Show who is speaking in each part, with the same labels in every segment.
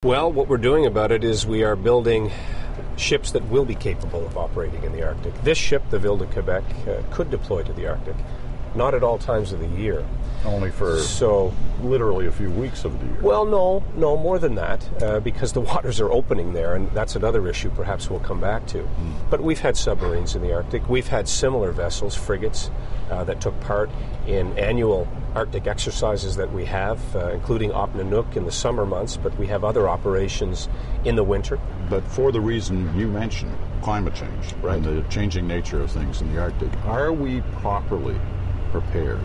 Speaker 1: Well, what we're doing about it is we are building ships that will be capable of operating in the Arctic. This ship, the Ville de Quebec, could deploy to the Arctic, not at all times of the year.
Speaker 2: Only for literally a few weeks of the year.
Speaker 1: Well, no, more than that, because the waters are opening there, and that's another issue perhaps we'll come back to. But we've had submarines in the Arctic. We've had similar vessels, frigates, that took part in annual Arctic exercises that we have, including Op Nanook in the summer months, but we have other operations in the winter.
Speaker 2: But for the reason you mentioned, climate change, right, and the changing nature of things in the Arctic, are we properly prepared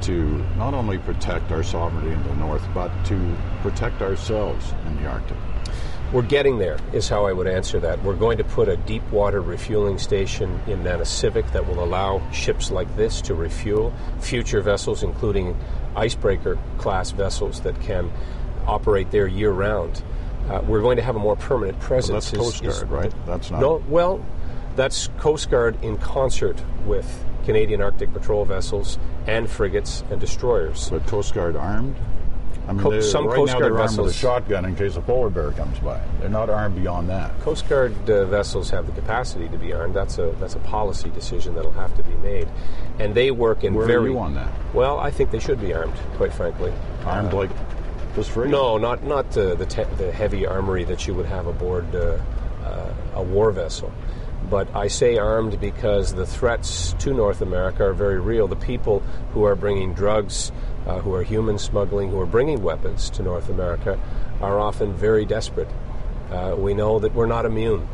Speaker 2: to not only protect our sovereignty in the north, but to protect ourselves in the Arctic?
Speaker 1: We're getting there, is how I would answer that. We're going to put a deep water refueling station in Nanisivik that will allow ships like this to refuel. Future vessels, including icebreaker class vessels that can operate there year-round. We're going to have a more permanent presence.
Speaker 2: Well, that's Coast Guard, right? That's not...
Speaker 1: No, well, that's Coast Guard in concert with Canadian Arctic Patrol vessels and frigates and destroyers.
Speaker 2: But Coast Guard armed? I mean,
Speaker 1: some
Speaker 2: right
Speaker 1: Coast
Speaker 2: now
Speaker 1: Guard
Speaker 2: they're
Speaker 1: vessels,
Speaker 2: armed with a shotgun in case a polar bear comes by. They're not armed beyond that.
Speaker 1: Coast Guard vessels have the capacity to be armed. That's a policy decision that'll have to be made, and they work in
Speaker 2: Where are you on that?
Speaker 1: Well, I think they should be armed, quite frankly.
Speaker 2: Armed like this frigate?
Speaker 1: No, not the heavy armory that you would have aboard a war vessel. But I say armed because the threats to North America are very real. The people who are bringing drugs, who are human smuggling, who are bringing weapons to North America are often very desperate. We know that we're not immune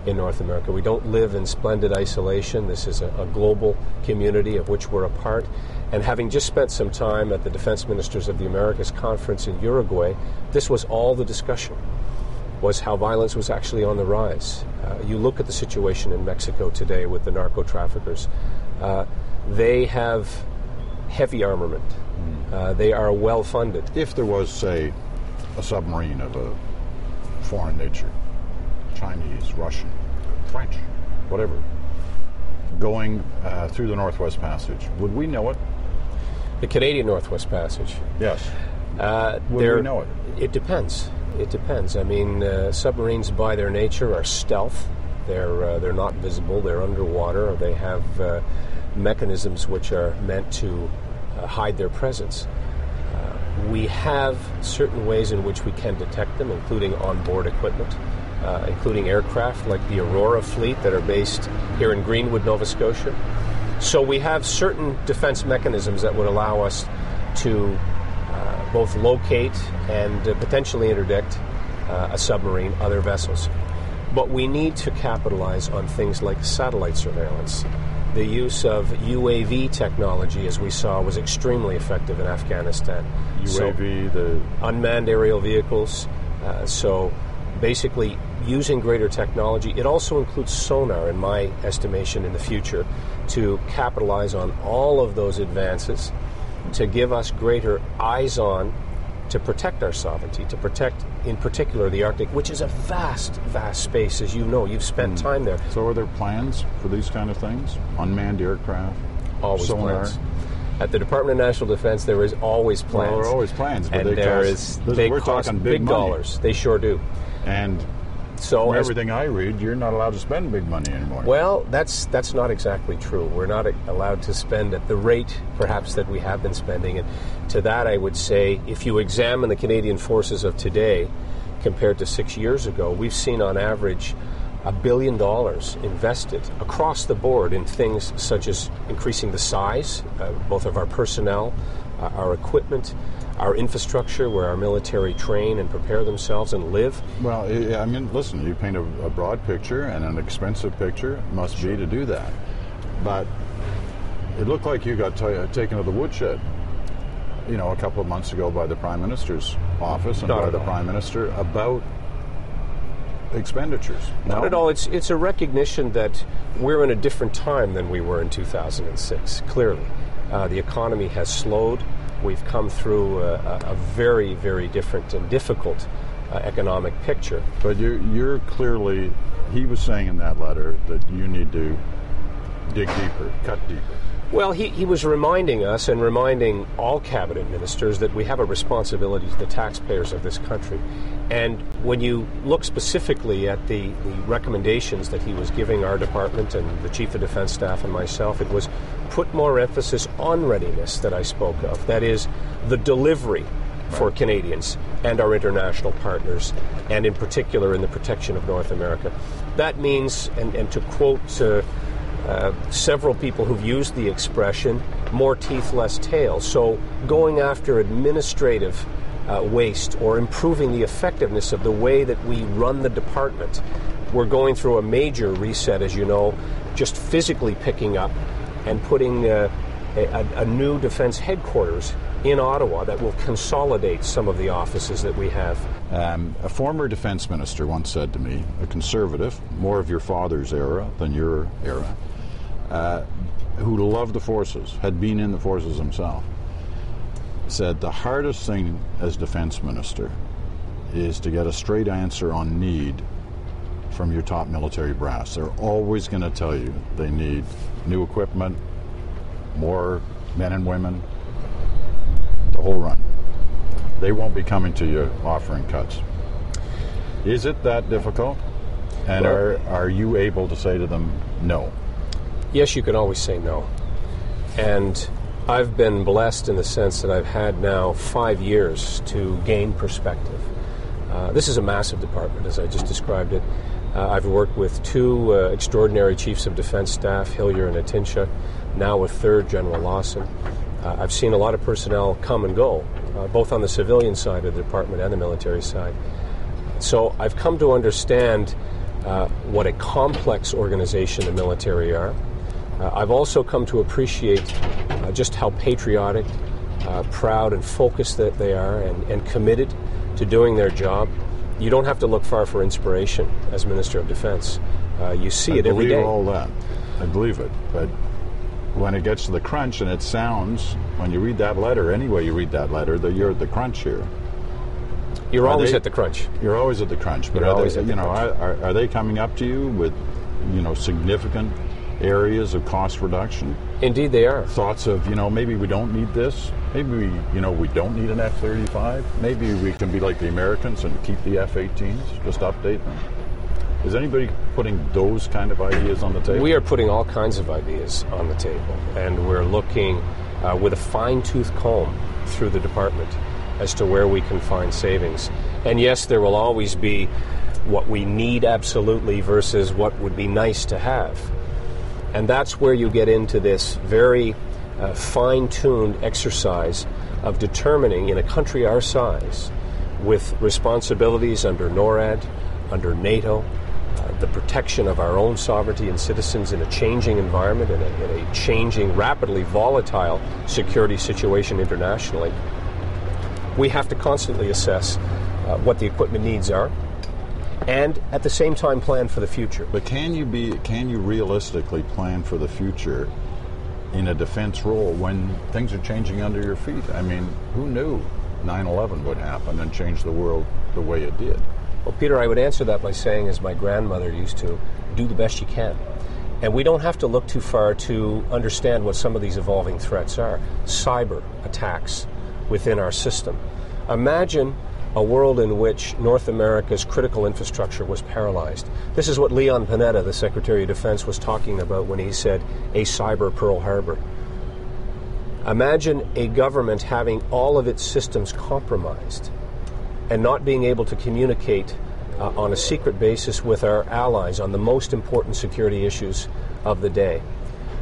Speaker 1: in North America. We don't live in splendid isolation. This is a global community of which we're a part. And having just spent some time at the Defence Ministers of the Americas conference in Uruguay, this was all the discussion, was how violence was actually on the rise. You look at the situation in Mexico today with the narco-traffickers. They have heavy armament. They are well-funded.
Speaker 2: If there was, say, a submarine of a foreign nature, Chinese, Russian, French, whatever, going through the Northwest Passage, would we know it?
Speaker 1: The Canadian Northwest Passage?
Speaker 2: Yes. Would we know it?
Speaker 1: It depends. It depends. I mean, submarines by their nature are stealth. They're not visible. They're underwater. Or they have mechanisms which are meant to hide their presence. We have certain ways in which we can detect them, including onboard equipment, including aircraft like the Aurora fleet that are based here in Greenwood, Nova Scotia. So we have certain defense mechanisms that would allow us to both locate and potentially interdict a submarine, other vessels. But we need to capitalize on things like satellite surveillance. The use of UAV technology, as we saw, was extremely effective in Afghanistan.
Speaker 2: UAV, the
Speaker 1: unmanned aerial vehicles. So basically using greater technology. It also includes sonar, in my estimation, in the future, to capitalize on all of those advances, to give us greater eyes on, to protect our sovereignty, to protect, in particular, the Arctic, which is a vast, vast space, as you know. You've spent time there.
Speaker 2: So are there plans for these kind of things? Unmanned aircraft?
Speaker 1: Always
Speaker 2: sonar?
Speaker 1: Plans. At the Department of National Defense, there is always plans.
Speaker 2: Well, there are always plans, but
Speaker 1: and
Speaker 2: they
Speaker 1: cost
Speaker 2: talking
Speaker 1: big
Speaker 2: money.
Speaker 1: dollars. They sure do.
Speaker 2: And
Speaker 1: so
Speaker 2: from everything I read, you're not allowed to spend big money anymore.
Speaker 1: Well, that's not exactly true. We're not allowed to spend at the rate, perhaps, that we have been spending. And to that, I would say, if you examine the Canadian forces of today compared to 6 years ago, we've seen on average $1 billion invested across the board in things such as increasing the size, both of our personnel, our equipment, our infrastructure, where our military train and prepare themselves and live.
Speaker 2: Well, I mean, listen, you paint a broad picture, and an expensive picture must be to do that. But it looked like you got taken to the woodshed, a couple of months ago by the Prime Minister's office and by the Prime Minister about expenditures.
Speaker 1: Not at all. It's a recognition that we're in a different time than we were in 2006, clearly. The economy has slowed. We've come through a very, very different and difficult economic picture.
Speaker 2: But you're clearly, he was saying in that letter that you need to dig deeper, cut deeper.
Speaker 1: Well, he was reminding us and reminding all cabinet ministers that we have a responsibility to the taxpayers of this country. And when you look specifically at the recommendations that he was giving our department and the Chief of Defence Staff and myself, it was put more emphasis on readiness that I spoke of. That is, the delivery for Canadians and our international partners, and in particular in the protection of North America. That means, and to quote several people who've used the expression, more teeth, less tail. So going after administrative waste or improving the effectiveness of the way that we run the department. We're going through a major reset, as you know, just physically picking up and putting a new defense headquarters in Ottawa that will consolidate some of the offices that we have.
Speaker 2: A former defense minister once said to me, a conservative, more of your father's era than your era, who loved the forces, had been in the forces himself, said the hardest thing as defense minister is to get a straight answer on need from your top military brass. They're always going to tell you they need new equipment, more men and women, the whole run. They won't be coming to you offering cuts. Is it that difficult? And are you able to say to them no?
Speaker 1: Yes, you can always say no. And I've been blessed in the sense that I've had now 5 years to gain perspective. This is a massive department, as I just described it. I've worked with two extraordinary chiefs of defense staff, Hillier and Atinsha, now a third, General Lawson. I've seen a lot of personnel come and go, both on the civilian side of the department and the military side. So I've come to understand what a complex organization the military are. I've also come to appreciate just how patriotic, proud and focused that they are and committed to doing their job. You don't have to look far for inspiration as Minister of Defense. You see it every day.
Speaker 2: I believe all that. I believe it. But when it gets to the crunch, and it sounds, when you read that letter, anyway you read that letter, that you're at the crunch here.
Speaker 1: You're always at the crunch.
Speaker 2: You're always at the crunch. But are they coming up to you with, significant areas of cost reduction?
Speaker 1: Indeed they are.
Speaker 2: Thoughts of, maybe we don't need this. Maybe we don't need an F-35. Maybe we can be like the Americans and keep the F-18s, just update them. Is anybody putting those kind of ideas on the table?
Speaker 1: We are putting all kinds of ideas on the table, and we're looking with a fine-tooth comb through the department as to where we can find savings. And yes, there will always be what we need absolutely versus what would be nice to have. And that's where you get into this very fine-tuned exercise of determining, in a country our size, with responsibilities under NORAD, under NATO, the protection of our own sovereignty and citizens in a changing environment, in a changing, rapidly volatile security situation internationally. We have to constantly assess what the equipment needs are, and at the same time plan for the future.
Speaker 2: But can you realistically plan for the future in a defense role when things are changing under your feet? I mean, who knew 9/11 would happen and change the world the way it did?
Speaker 1: Well, Peter, I would answer that by saying, as my grandmother used to, do the best you can. And we don't have to look too far to understand what some of these evolving threats are. Cyber attacks within our system. Imagine a world in which North America's critical infrastructure was paralyzed. This is what Leon Panetta, the Secretary of Defense, was talking about when he said, a cyber Pearl Harbor. Imagine a government having all of its systems compromised and not being able to communicate on a secret basis with our allies on the most important security issues of the day.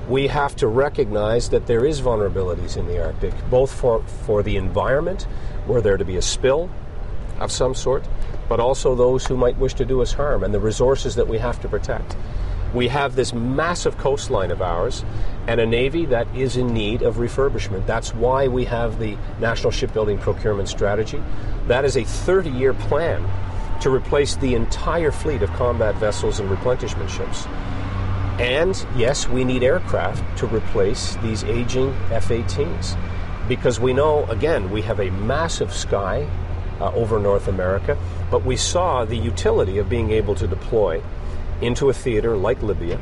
Speaker 1: We have to recognize that there is vulnerabilities in the Arctic, both for the environment, were there to be a spill of some sort, but also those who might wish to do us harm, and the resources that we have to protect. We have this massive coastline of ours and a Navy that is in need of refurbishment. That's why we have the National Shipbuilding Procurement Strategy. That is a 30-year plan to replace the entire fleet of combat vessels and replenishment ships. And yes, we need aircraft to replace these aging F-18s, because we know, again, we have a massive sky over North America, but we saw the utility of being able to deploy into a theater like Libya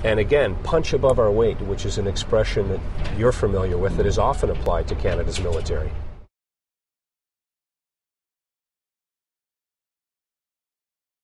Speaker 1: And again, punch above our weight, which is an expression that you're familiar with that is often applied to Canada's military.